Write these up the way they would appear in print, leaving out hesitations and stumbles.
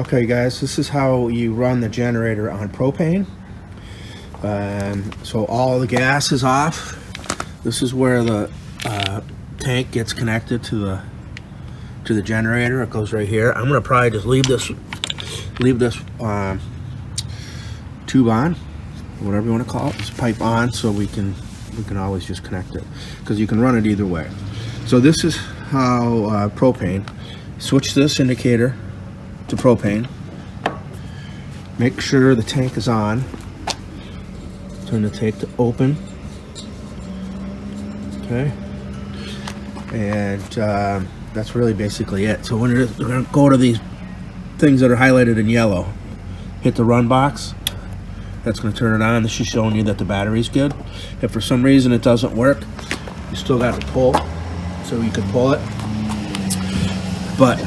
Okay guys, this is how you run the generator on propane. So all the gas is off. This is where the tank gets connected to the generator. It goes right here. I'm gonna probably just leave this tube on, whatever you want to call it, this pipe on, so we can always just connect it, because you can run it either way. So this is how propane. Switch this indicator to propane. Make sure the tank is on. Turn the tank to open. Okay. And that's really basically it. So when you're going to go to these things that are highlighted in yellow, hit the run box. That's going to turn it on. This is showing you that the battery's good. If for some reason it doesn't work, you still got to pull, so you can pull it. But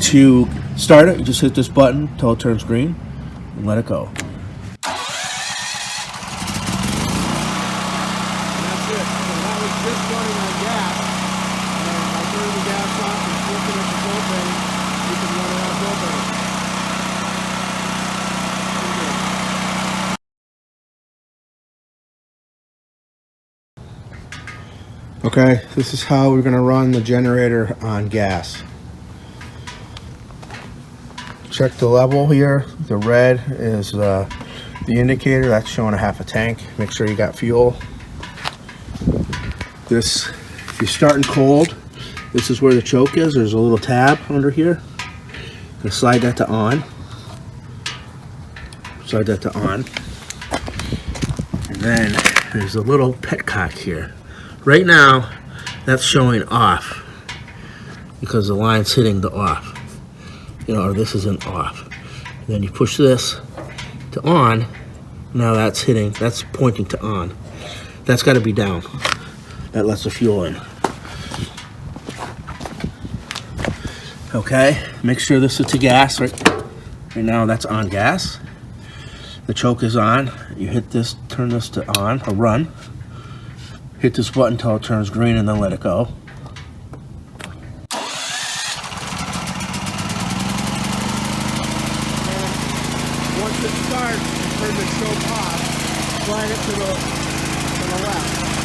to start it, you just hit this button until it turns green and let it go. And that's it. So that was just running on gas. And by turning the gas off and flipping it to propane, you can run it on propane. Okay, this is how we're going to run the generator on gas. Check the level here. The red is the indicator. That's showing a half a tank. Make sure you got fuel. This, if you're starting cold, this is where the choke is. There's a little tab under here. You slide that to on. Slide that to on. And then there's a little petcock here. Right now, that's showing off because the line's hitting the off. You know, or this isn't off. And then you push this to on. Now that's hitting, that's pointing to on. That's got to be down. That lets the fuel in. Okay, make sure this is to gas. Right now that's on gas. The choke is on. You hit this, turn this to on, or run. Hit this button until it turns green and then let it go. Once it starts, turn the choke off, slide it to the left.